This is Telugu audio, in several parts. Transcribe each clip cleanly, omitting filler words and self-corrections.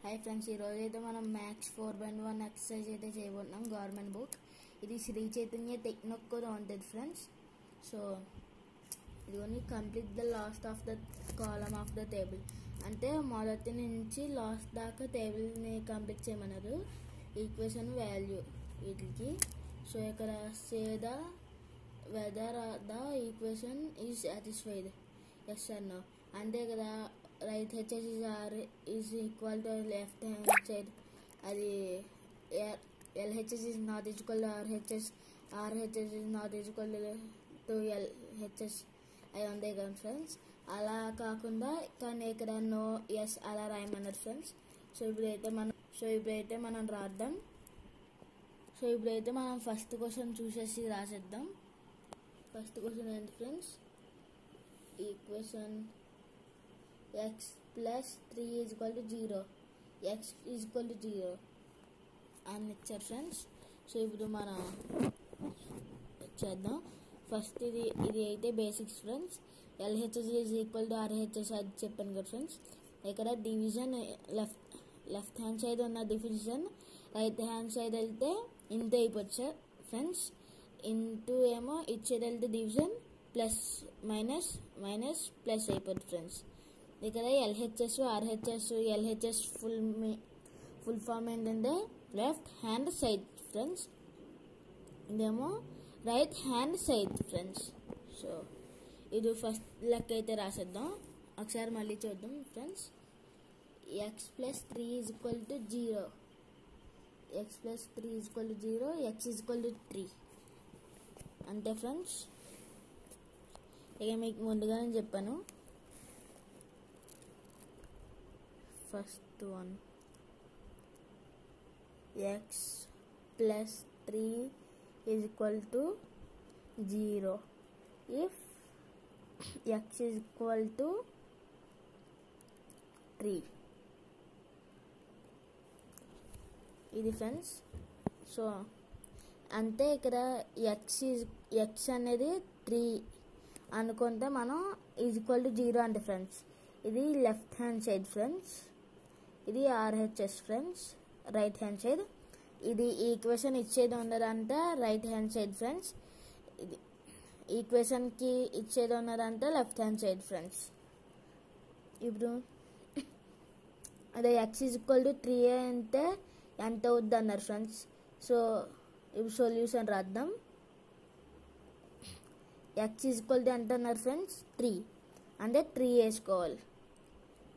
హాయ్ ఫ్రెండ్స్, ఈరోజు అయితే మనం మ్యాథ్స్ 4/1 ఎక్సర్సైజ్ అయితే చేయబోతున్నాం. గవర్నమెంట్ బుక్ ఇది శ్రీ చైతన్య టెక్నోలో ఉంటుంది ఫ్రెండ్స్. సో ఇదిగోని complete the last of the column of the table అంటే మొదటి నుంచి లాస్ట్ దాకా టేబుల్ని కంప్లీట్ చేయమన్నారు. ఈక్వేషన్ వాల్యూ వీటికి. సో ఇక్కడ say the whether the equation is satisfied, yes or no. అంతే కదా, right HS is equal to left hand side. అది LHS is not equal to RHS is not equal to LHS అవి ఉంటాయి కదా ఫ్రెండ్స్. అలా కాకుండా కానీ ఇక్కడ నో ఎస్ అలా రాయమన్నారు ఫ్రెండ్స్. సో ఇప్పుడైతే మనం రాద్దాం. సో ఇప్పుడైతే మనం ఫస్ట్ క్వశ్చన్ చూసేసి రాసేద్దాం. ఫస్ట్ క్వశ్చన్ ఏంటి friends? Equation x plus 3 is equal to 0, x is equal to 0 అని ఇచ్చారు ఫ్రెండ్స్. సో ఇప్పుడు మనం చేద్దాం. ఫస్ట్ ఇది అయితే basics friends. LHS is equal to RHS అది చెప్పాను కదా ఫ్రెండ్స్. ఇక్కడ డివిజన్ లెఫ్ట్ హ్యాండ్ సైడ్ ఉన్న డివిజన్ రైట్ హ్యాండ్ సైడ్ వెళ్తే ఇంత అయిపోవచ్చు ఫ్రెండ్స్. ఇంటూ ఏమో ఇచ్చేది వెళ్తే division plus minus minus plus అయిపోద్ది ఫ్రెండ్స్. ఇక్కడ LHS RHS LHS full form ఏంటంటే లెఫ్ట్ హ్యాండ్ సైడ్ ఫ్రెండ్స్, ఇదేమో right hand side friends. So ఇది ఫస్ట్ లెక్క అయితే రాసేద్దాం. ఒకసారి మళ్ళీ చూద్దాం friends. X plus 3 is equal to 0, X plus 3 is equal to 0, X is equal to 3 అంతే ఫ్రెండ్స్. ఇక మీకు ముందుగానే చెప్పాను. First one X plus 3 is equal to 0 if X is equal to 3 ఇది ఫ్రెండ్స్. సో అంతే, ఇక్కడ ఎక్స్ అనేది 3 అనుకుంటే మనం ఈజ్ ఈక్వల్ టు 0 అంటే ఫ్రెండ్స్. ఇది లెఫ్ట్ హ్యాండ్ సైడ్ ఫ్రెండ్స్, ఇది RHS friends right hand side. ఇది ఈక్వేషన్ ఇచ్చేది ఉన్నదంతా రైట్ హ్యాండ్ సైడ్ ఫ్రెండ్స్. ఇది ఈక్వేషన్కి ఇచ్చేది ఉన్నదంతా లెఫ్ట్ హ్యాండ్ సైడ్ ఫ్రెండ్స్. ఇప్పుడు అదే ఎక్స్ ఈజ్ ఈక్వల్ టు 3 అంటే ఎంత అవుద్ది అన్నారు ఫ్రెండ్స్. సో ఇప్పుడు సొల్యూషన్ రాద్దాం. ఎక్స్ ఈజ్ ఈక్వల్ టు ఎంత అన్నారు ఫ్రెండ్స్? 3 అంటే 3 వేసుకోవాలి.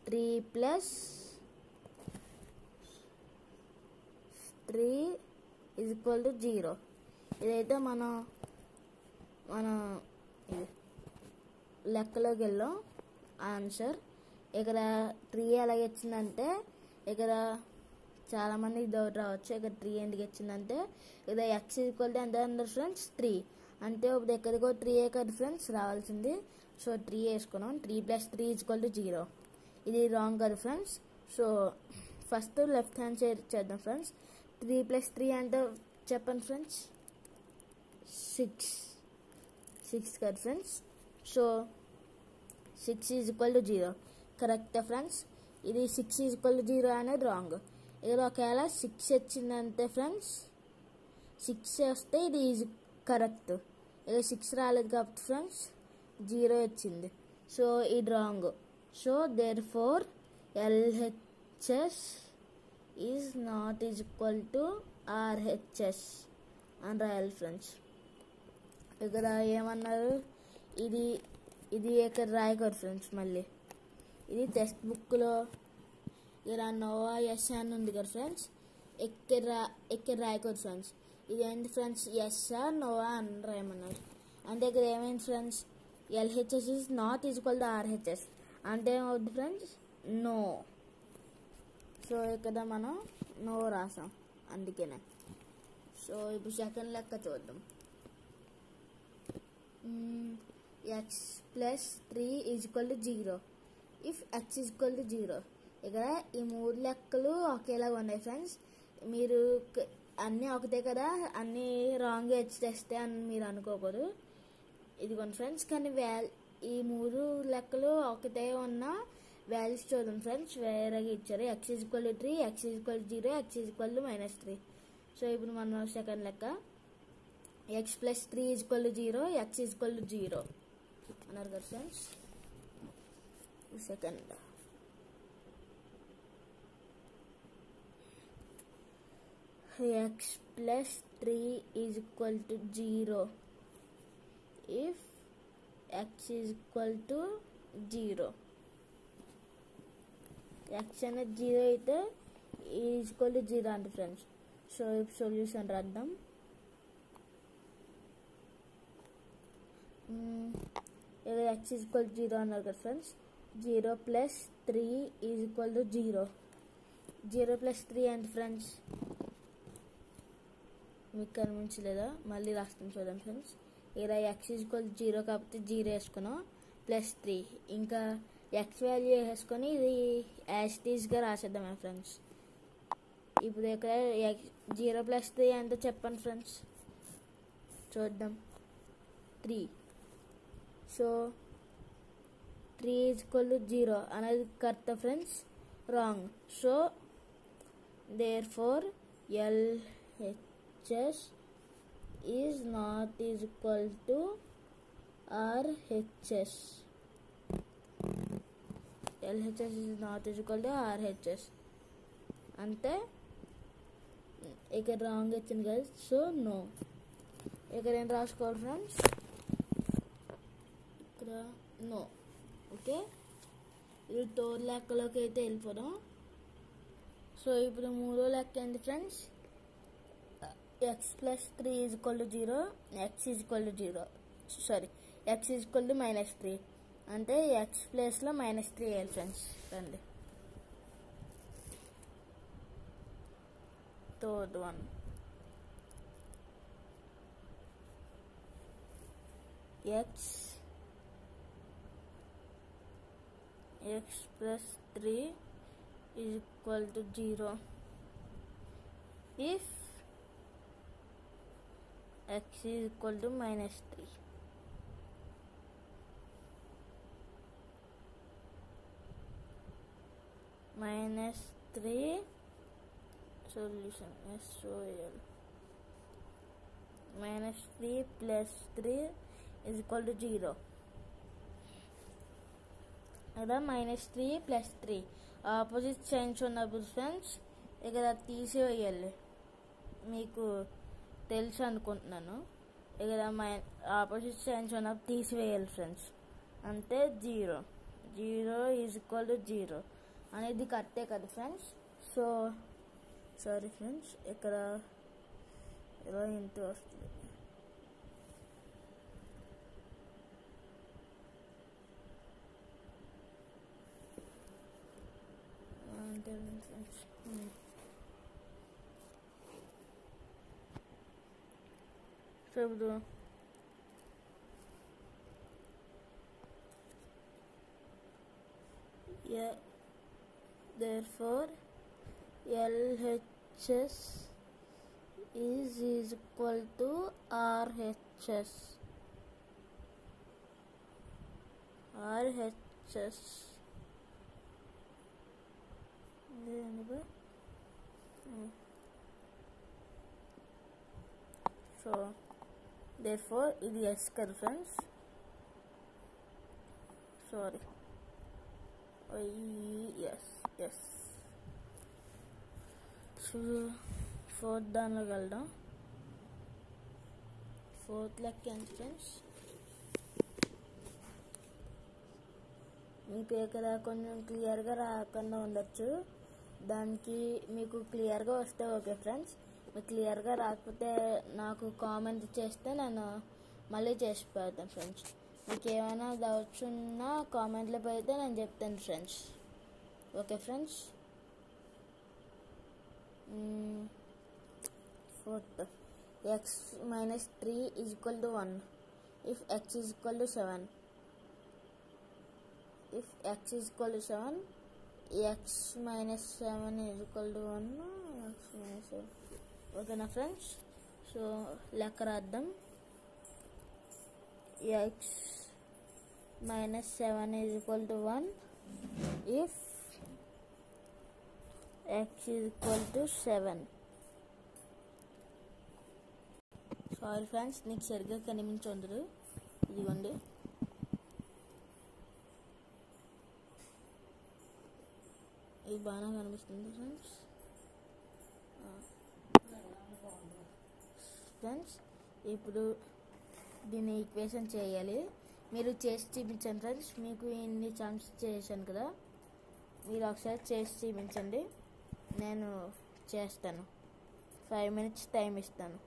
3 ప్లస్ 3 ఈజ్ ఈక్వల్ టు 0. ఇదైతే మన లెక్కలోకి వెళ్ళాం ఆన్సర్. ఇక్కడ 3 ఎలాగ వచ్చిందంటే, ఇక్కడ చాలామందికి డౌట్ రావచ్చు ఇక్కడ 3 ఎందుకు వచ్చిందంటే, ఇక్కడ ఎక్స్ ఈక్వల్ టు ఎంత అన్నారు ఫ్రెండ్స్? 3 అంటే ఇప్పుడు ఎక్కడికో 3 కదా ఫ్రెండ్స్ రావాల్సింది. సో 3 వేసుకున్నాం. 3 ప్లస్ 3 ఈజ్ ఈక్వల్ టు 0. ఇది రాంగ్ కదా friends. So first left hand side చేద్దాం ఫ్రెండ్స్. 3 ప్లస్ 3 అంటే చెప్పండి ఫ్రెండ్స్? 6 కదా friends. So 6 is equal to 0 correct friends. ఇది 6 ఈజ్ ఈక్వల్ టు 0 అనేది రాంగ్. ఇక్కడ ఒకవేళ 6 వచ్చిందంటే ఫ్రెండ్స్, 6 వస్తే ఇది ఈజ్ కరెక్ట్. ఇక 6 రాలేదు కాబట్టి ఫ్రెండ్స్ 0 వచ్చింది. సో ఇది wrong. So therefore LHS is not is equal to RHS అని రాయాలి ఫ్రెండ్స్. ఇక్కడ ఏమన్నారు? ఇది ఇక్కడ రాయకూడదు ఫ్రెండ్స్. మళ్ళీ ఇది టెక్స్ట్ బుక్లో ఇక్కడ నోవా ఎస్ అని ఉంది కదా ఫ్రెండ్స్, ఇక్కడ రాయకూడదు ఫ్రెండ్స్. ఇది ఏంటి ఫ్రెండ్స్? ఎస్ఆ నోవా అని రాయమన్నారు. అంటే ఇక్కడ ఏమైంది friends? LHS is not is equal to RHS అంటే ఏమవుద్ది ఫ్రెండ్స్? నో. సో ఇక్కడ మనం నో రాసాం అందుకనే. సో ఇప్పుడు సెకండ్ లెక్క చూద్దాం. X plus 3 is equal to 0 if X is equal to 0. ఇక్కడ ఈ 3 లెక్కలు ఒకేలాగా ఉన్నాయి ఫ్రెండ్స్. మీరు అన్నీ ఒకటే కదా, అన్నీ రాంగ్ హెచ్ తెస్తే అని మీరు అనుకోకూడదు. ఇదిగోండి ఫ్రెండ్స్. కానీ ఈ 3 లెక్కలు ఒకటే ఉన్నా వాల్యూస్ చూద్దాం ఫ్రెండ్స్. వేరేగా ఇచ్చారు. x is equal to 3, x is equal to 0, x is equal to -3. So ఇప్పుడు మనం సెకండ్ లెక్క x plus 3 is equal to 0, x is equal to 0 అన్నారు కదా friends. Second x plus 3 is equal to 0 if x is equal to 0. x అనేది 0 అయితే ఈజ్ ఈక్వల్ టు 0 అంటే ఫ్రెండ్స్. సో ఇప్పుడు సొల్యూషన్ రాద్దాం. ఇక్కడ x ఈజ్ ఈక్వల్ టు 0 అన్నారు కదా friends. 0 plus 3 is equal to 0. 0 plus 3 అంటే ఫ్రెండ్స్ మీకు కనిపించలేదా? మళ్ళీ రాస్తాను చూడండి ఫ్రెండ్స్. ఇక్కడ x ఈజ్ ఈక్వల్ టు 0 కాబట్టి 0 వేసుకున్నాం, ప్లస్ 3 ఇంకా x వాల్యూ వేసుకొని ఇది యాజ్ ఇట్ ఈజ్గా రాసేద్దాం ఫ్రెండ్స్. ఇప్పుడు ఇక్కడ 0 ప్లస్ 3 అంటే చెప్పండి ఫ్రెండ్స్, చూద్దాం. 3. సో 3 ఈజ్ ఈక్వల్ టు 0 అనేది కరెక్టా friends? Wrong. So therefore LHS is not is equal to RHS. LHS is not is equal to RHS అంటే ఇక్కడ రాంగ్ వచ్చింది కదా. So no. ఇక్కడ ఏం రాసుకోవాలి ఫ్రెండ్స్? ఇక్కడ నో. ఓకే, ఇది థర్డ్ లెక్కలోకి అయితే వెళ్ళిపోదాం. సో ఇప్పుడు మూడో లెక్క ఏంటి friends? x plus 3 is equal to 0, x is equal to 0, sorry x is equal to -3 అంటే x ప్లేస్లో -3 వేయాలి ఫ్రెండ్స్. రండి third one. x plus 3 is equal to 0 if x is equal to -3. -3 solution SOL. -3 plus 3 is equal to 0. ఇక్కడ -3 ప్లస్ 3 ఆపోజిట్ సైన్స్ ఉన్నప్పుడు ఫ్రెండ్స్ ఇక్కడ తీసివేయాలి. మీకు తెలుసు అనుకుంటున్నాను. ఇక్కడ ఆపోజిట్ సైన్స్ ఉన్నప్పుడు తీసివేయాలి ఫ్రెండ్స్. అంటే 0 ఈజ్ ఈక్వల్ టు 0 అనేది కరెక్టే కదా ఫ్రెండ్స్. సో సారీ ఫ్రెండ్స్, ఇక్కడ ఇలా ఇంత వస్తుంది. సో ఇప్పుడు therefore LHS is equal to RHS. So therefore ఇది yes కదా friends. Sorry yes. So fourth దానిలోకి వెళ్దాం. ఫోర్త్ లెక్క ఏంటి ఫ్రెండ్స్? మీకు ఇక్కడ కొంచెం క్లియర్గా రాకుండా ఉండొచ్చు. దానికి మీకు క్లియర్గా వస్తే ఓకే ఫ్రెండ్స్. మీకు క్లియర్గా రాకపోతే నాకు కామెంట్ చేస్తే నేను మళ్ళీ చేసి పెడతాను ఫ్రెండ్స్. మీకు ఏమైనా డౌట్స్ ఉన్నా కామెంట్లో పెడితే నేను చెప్తాను friends. Okay friends. Fourth x minus 3 is equal to 1 if x is equal to 7. If x is equal to 7, x minus 7 is equal to 1. X minus 7. Okay na friends. So లెక్క రాద్దాం. x minus 7 is equal to 1 if x is equal to 7. Sorry friends, నీకు సరిగ్గా కనిపించదు. ఇదిగోండి, ఇది బాగా కనిపిస్తుంది ఫ్రెండ్స్. ఫ్రెండ్స్, ఇప్పుడు దీన్ని ఈక్వేషన్ చేయాలి. మీరు చేసి చూపించండి ఫ్రెండ్స్. మీకు ఇన్ని ఛాన్స్ చేశాను కదా, మీరు ఒకసారి చేసి చూపించండి. నేను చేస్తాను. 5 minutes టైం ఇస్తాను.